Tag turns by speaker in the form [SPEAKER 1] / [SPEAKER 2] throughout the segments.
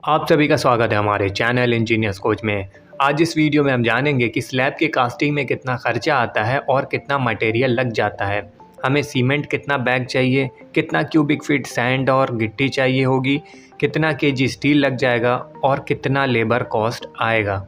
[SPEAKER 1] आप सभी का स्वागत है हमारे चैनल इंजीनियर्स कोच में। आज इस वीडियो में हम जानेंगे कि स्लैब के कास्टिंग में कितना खर्चा आता है और कितना मटेरियल लग जाता है। हमें सीमेंट कितना बैग चाहिए, कितना क्यूबिक फीट सैंड और गिट्टी चाहिए होगी, कितना केजी स्टील लग जाएगा और कितना लेबर कॉस्ट आएगा।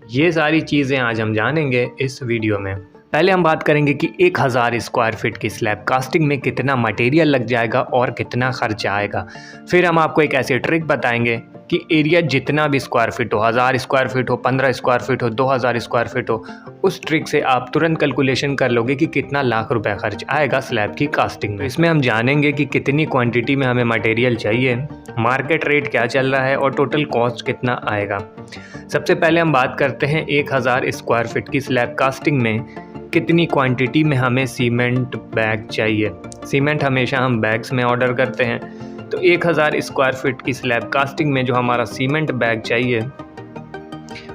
[SPEAKER 1] ये सारी चीज़ें आज हम जानेंगे इस वीडियो में। पहले हम बात करेंगे कि 1000 स्क्वायर फीट की स्लैब कास्टिंग में कितना मटेरियल लग जाएगा और कितना खर्चा आएगा। फिर हम आपको एक ऐसी ट्रिक बताएंगे कि एरिया जितना भी स्क्वायर फीट हो, 1000 स्क्वायर फीट हो, 15 स्क्वायर फीट हो, 2000 स्क्वायर फीट हो, उस ट्रिक से आप तुरंत कैलकुलेशन कर लोगे कि कितना लाख रुपए खर्च आएगा स्लैब की कास्टिंग में। इसमें हम जानेंगे कि कितनी क्वांटिटी में हमें मटेरियल चाहिए, मार्केट रेट क्या चल रहा है और टोटल कॉस्ट कितना आएगा। सबसे पहले हम बात करते हैं 1000 स्क्वायर फीट की स्लैब कास्टिंग में कितनी क्वांटिटी में हमें सीमेंट बैग चाहिए। सीमेंट हमेशा हम बैग्स में ऑर्डर करते हैं, तो 1000 स्क्वायर फीट की स्लैब कास्टिंग में जो हमारा सीमेंट बैग चाहिए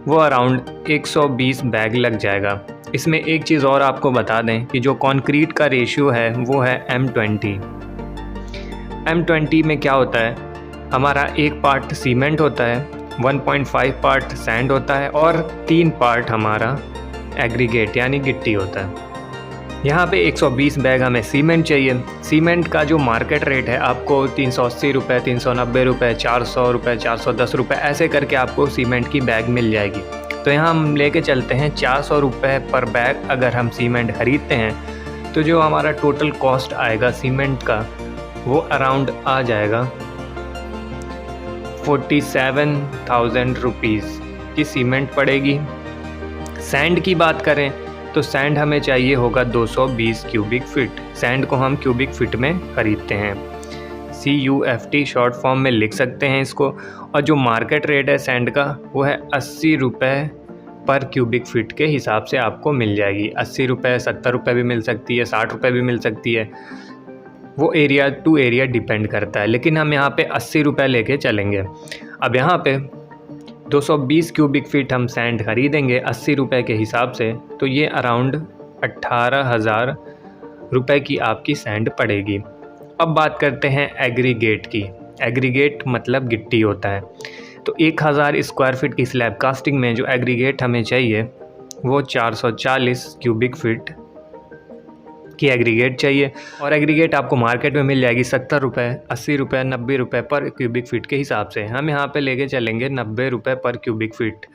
[SPEAKER 1] वो अराउंड 120 बैग लग जाएगा। इसमें एक चीज़ और आपको बता दें कि जो कंक्रीट का रेशियो है वो है M20। M20 में क्या होता है, हमारा एक पार्ट सीमेंट होता है, 1.5 पार्ट सैंड होता है और 3 पार्ट हमारा एग्रीगेट यानी गिट्टी होता है। यहाँ पे 120 बैग हमें सीमेंट चाहिए। सीमेंट का जो मार्केट रेट है आपको 380 रुपये, 390 रुपये, 400 रुपये, 410 रुपये ऐसे करके आपको सीमेंट की बैग मिल जाएगी। तो यहाँ हम लेके चलते हैं 400 रुपये पर बैग। अगर हम सीमेंट ख़रीदते हैं तो जो हमारा टोटल कॉस्ट आएगा सीमेंट का वो अराउंड आ जाएगा 47,000 रुपीज़ की सीमेंट पड़ेगी। सैंड की बात करें तो सैंड हमें चाहिए होगा 220 क्यूबिक फीट। सैंड को हम क्यूबिक फीट में ख़रीदते हैं, CUFT शॉर्ट फॉर्म में लिख सकते हैं इसको। और जो मार्केट रेट है सैंड का वो है 80 रुपये पर क्यूबिक फीट के हिसाब से आपको मिल जाएगी। 80 रुपये, 70 रुपये भी मिल सकती है, 60 रुपये भी मिल सकती है, वो एरिया टू एरिया डिपेंड करता है, लेकिन हम यहाँ पे 80 रुपये लेके चलेंगे। अब यहाँ पे 220 क्यूबिक फीट हम सैंड खरीदेंगे 80 रुपये के हिसाब से, तो ये अराउंड 18,000 रुपये की आपकी सैंड पड़ेगी। अब बात करते हैं एग्रीगेट की। एग्रीगेट मतलब गिट्टी होता है। तो 1000 स्क्वायर फीट की स्लैब कास्टिंग में जो एग्रीगेट हमें चाहिए वो 440 क्यूबिक फीट की एग्रीगेट चाहिए। और एग्रीगेट आपको मार्केट में मिल जाएगी 70 रुपये, 80 रुपये, 90 रुपये पर क्यूबिक फीट के हिसाब से। हम यहाँ पे लेके चलेंगे 90 रुपये पर क्यूबिक फीट।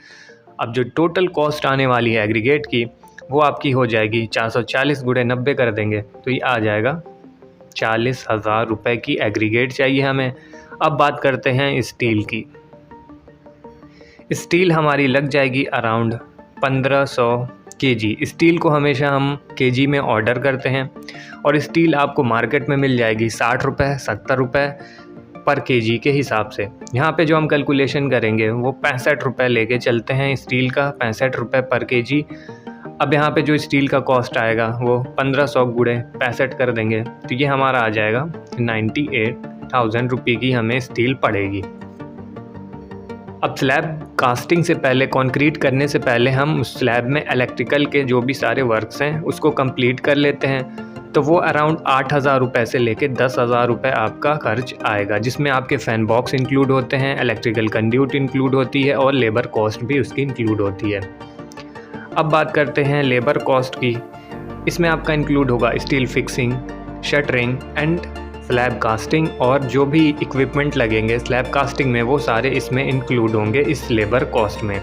[SPEAKER 1] अब जो टोटल कॉस्ट आने वाली है एग्रीगेट की वो आपकी हो जाएगी 440 गुणे 90 कर देंगे तो ये आ जाएगा 40,000 रुपये की एग्रीगेट चाहिए हमें। अब बात करते हैं स्टील की। स्टील हमारी लग जाएगी अराउंड 1500 केजी। स्टील को हमेशा हम केजी में ऑर्डर करते हैं और स्टील आपको मार्केट में मिल जाएगी 60 रुपये, 70 रुपये पर केजी के हिसाब से। यहाँ पे जो हम कैलकुलेशन करेंगे वो 65 रुपये लेके चलते हैं स्टील का, 65 रुपये पर केजी। अब यहाँ पे जो स्टील का कॉस्ट आएगा वो 1500 गुणे 65 कर देंगे तो ये हमारा आ जाएगा 98,000 रुपये की हमें स्टील पड़ेगी। अब स्लैब कास्टिंग से पहले, कंक्रीट करने से पहले हम उस स्लैब में इलेक्ट्रिकल के जो भी सारे वर्क्स हैं उसको कंप्लीट कर लेते हैं, तो वो अराउंड 8,000 रुपये से लेके 10,000 रुपये आपका खर्च आएगा, जिसमें आपके फ़ैन बॉक्स इंक्लूड होते हैं, इलेक्ट्रिकल कंड्यूट इंक्लूड होती है और लेबर कॉस्ट भी उसकी इंक्लूड होती है। अब बात करते हैं लेबर कॉस्ट की। इसमें आपका इंक्लूड होगा steel fixing, shuttering and slab casting, और जो भी इक्विपमेंट लगेंगे स्लैब कास्टिंग में वो सारे इसमें इंक्लूड होंगे इस लेबर कॉस्ट में।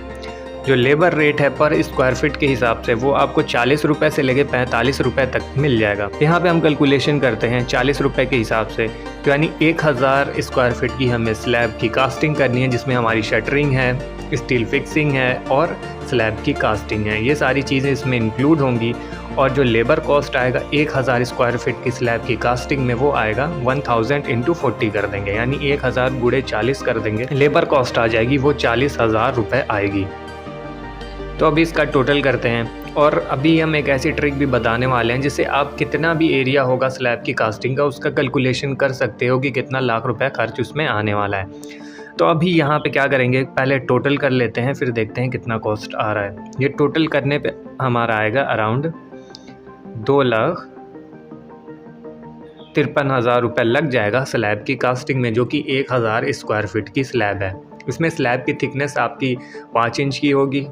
[SPEAKER 1] जो लेबर रेट है पर स्क्वायर फीट के हिसाब से वो आपको 40 रुपये से लेके 45 रुपये तक मिल जाएगा। यहाँ पे हम कैलकुलेशन करते हैं 40 रुपये के हिसाब से, तो यानी 1000 स्क्वायर फीट की हमें स्लैब की कास्टिंग करनी है, जिसमें हमारी शटरिंग है, स्टील फिक्सिंग है और स्लैब की कास्टिंग है। ये सारी चीज़ें इसमें इंक्लूड होंगी। और जो लेबर कॉस्ट आएगा 1000 स्क्वायर फीट की स्लैब की कास्टिंग में वो आएगा 1000 इंटू 40 कर देंगे, यानी 1000 गुणे 40 कर देंगे, लेबर कॉस्ट आ जाएगी वो 40,000 रुपये आएगी। तो अभी इसका टोटल करते हैं और अभी हम एक ऐसी ट्रिक भी बताने वाले हैं जिससे आप कितना भी एरिया होगा स्लैब की कास्टिंग का उसका कैलकुलेशन कर सकते हो कि कितना लाख रुपए खर्च उसमें आने वाला है। तो अभी यहाँ पे क्या करेंगे, पहले टोटल कर लेते हैं फिर देखते हैं कितना कॉस्ट आ रहा है। ये टोटल करने पे हमारा आएगा अराउंड 2,53,000 रुपये लग जाएगा स्लैब की कास्टिंग में, जो कि 1000 स्क्वायर फीट की स्लैब है। इसमें स्लैब की थिकनेस आपकी 5 इंच की होगी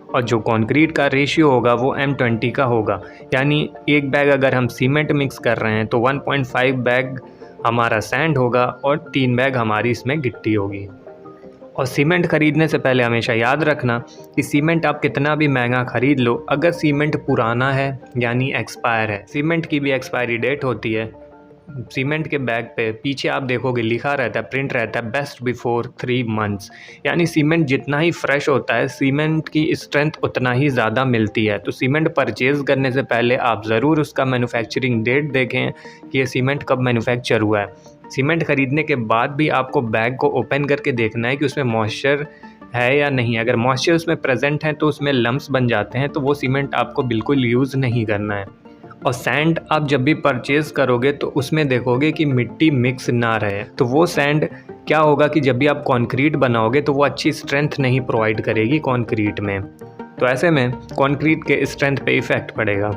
[SPEAKER 1] और जो कंक्रीट का रेशियो होगा वो M20 का होगा। यानी एक बैग अगर हम सीमेंट मिक्स कर रहे हैं तो 1.5 बैग हमारा सैंड होगा और 3 बैग हमारी इसमें गिट्टी होगी। और सीमेंट ख़रीदने से पहले हमेशा याद रखना कि सीमेंट आप कितना भी महंगा ख़रीद लो, अगर सीमेंट पुराना है यानी एक्सपायर है, सीमेंट की भी एक्सपायरी डेट होती है। सीमेंट के बैग पे पीछे आप देखोगे लिखा रहता है, प्रिंट रहता है बेस्ट बिफोर 3 मंथ्स। यानी सीमेंट जितना ही फ्रेश होता है, सीमेंट की स्ट्रेंथ उतना ही ज़्यादा मिलती है। तो सीमेंट परचेज़ करने से पहले आप ज़रूर उसका मैन्युफैक्चरिंग डेट देखें कि ये सीमेंट कब मैन्युफैक्चर हुआ है। सीमेंट ख़रीदने के बाद भी आपको बैग को ओपन करके देखना है कि उसमें मॉइस्चर है या नहीं। अगर मॉइस्चर उसमें प्रेजेंट है तो उसमें लम्प्स बन जाते हैं, तो वो सीमेंट आपको बिल्कुल यूज़ नहीं करना है। और सैंड आप जब भी परचेज़ करोगे तो उसमें देखोगे कि मिट्टी मिक्स ना रहे। तो वो सैंड क्या होगा कि जब भी आप कंक्रीट बनाओगे तो वो अच्छी स्ट्रेंथ नहीं प्रोवाइड करेगी कंक्रीट में। तो ऐसे में कंक्रीट के स्ट्रेंथ पे इफ़ेक्ट पड़ेगा।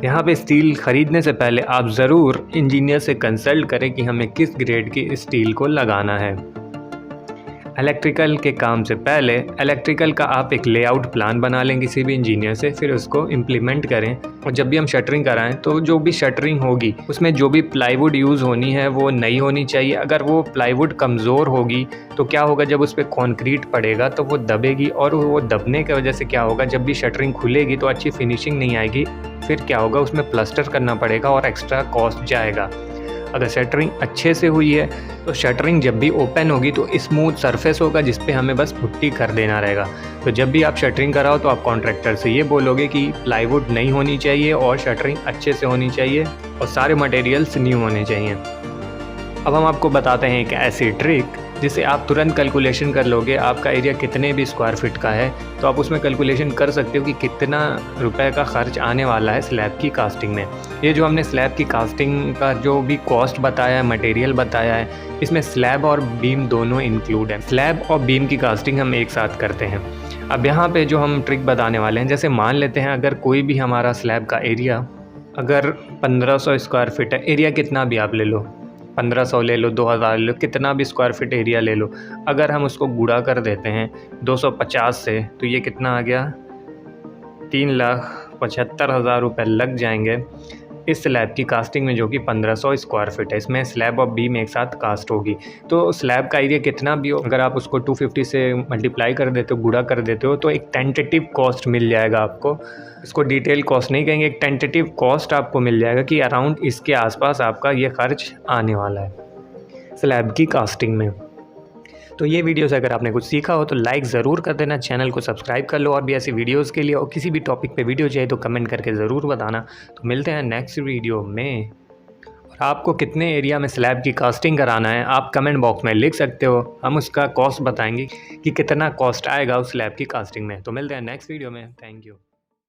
[SPEAKER 1] यहाँ पे स्टील ख़रीदने से पहले आप ज़रूर इंजीनियर से कंसल्ट करें कि हमें किस ग्रेड की स्टील को लगाना है। इलेक्ट्रिकल के काम से पहले इलेक्ट्रिकल का आप एक लेआउट प्लान बना लें किसी भी इंजीनियर से, फिर उसको इम्प्लीमेंट करें। और जब भी हम शटरिंग कराएं तो जो भी शटरिंग होगी उसमें जो भी प्लाईवुड यूज़ होनी है वो नई होनी चाहिए। अगर वो प्लाईवुड कमज़ोर होगी तो क्या होगा, जब उस पर कॉन्क्रीट पड़ेगा तो वो दबेगी, और वो दबने की वजह से क्या होगा, जब भी शटरिंग खुलेगी तो अच्छी फिनिशिंग नहीं आएगी। फिर क्या होगा, उसमें प्लास्टर करना पड़ेगा और एक्स्ट्रा कॉस्ट जाएगा। अगर शटरिंग अच्छे से हुई है तो शटरिंग जब भी ओपन होगी तो स्मूथ सरफेस होगा जिस पे हमें बस पुट्टी कर देना रहेगा। तो जब भी आप शटरिंग कराओ तो आप कॉन्ट्रैक्टर से ये बोलोगे कि प्लाईवुड नहीं होनी चाहिए और शटरिंग अच्छे से होनी चाहिए और सारे मटेरियल्स न्यू होने चाहिए। अब हम आपको बताते हैं एक ऐसी ट्रिक जिससे आप तुरंत कैलकुलेशन कर लोगे। आपका एरिया कितने भी स्क्वायर फीट का है तो आप उसमें कैलकुलेशन कर सकते हो कि कितना रुपए का खर्च आने वाला है स्लैब की कास्टिंग में। ये जो हमने स्लैब की कास्टिंग का जो भी कॉस्ट बताया है, मटेरियल बताया है, इसमें स्लैब और बीम दोनों इंक्लूड है। स्लैब और बीम की कास्टिंग हम एक साथ करते हैं। अब यहाँ पे जो हम ट्रिक बताने वाले हैं, जैसे मान लेते हैं अगर कोई भी हमारा स्लैब का एरिया अगर 1500 स्क्वायर फीट है, एरिया कितना भी आप ले लो, 1500 ले लो, 2000 ले लो, कितना भी स्क्वायर फीट एरिया ले लो, अगर हम उसको गुणा कर देते हैं 250 से तो ये कितना आ गया, 3,75,000 रुपये लग जाएंगे इस स्लैब की कास्टिंग में, जो कि 1500 स्क्वायर फीट है। इसमें स्लैब और बीम एक साथ कास्ट होगी। तो स्लैब का एरिया कितना भी हो, अगर आप उसको 250 से मल्टीप्लाई कर देते हो, गुणा कर देते हो, तो एक टेंटेटिव कॉस्ट मिल जाएगा आपको। इसको डिटेल कॉस्ट नहीं कहेंगे, एक टेंटेटिव कॉस्ट आपको मिल जाएगा कि अराउंड इसके आसपास आपका ये खर्च आने वाला है स्लैब की कास्टिंग में। तो ये वीडियो से अगर आपने कुछ सीखा हो तो लाइक ज़रूर कर देना, चैनल को सब्सक्राइब कर लो। और भी ऐसी वीडियोस के लिए और किसी भी टॉपिक पे वीडियो चाहिए तो कमेंट करके ज़रूर बताना। तो मिलते हैं नेक्स्ट वीडियो में। और आपको कितने एरिया में स्लैब की कास्टिंग कराना है आप कमेंट बॉक्स में लिख सकते हो, हम उसका कॉस्ट बताएंगे कि कितना कॉस्ट आएगा उस स्लैब की कास्टिंग में। तो मिलते हैं नेक्स्ट वीडियो में। Thank you.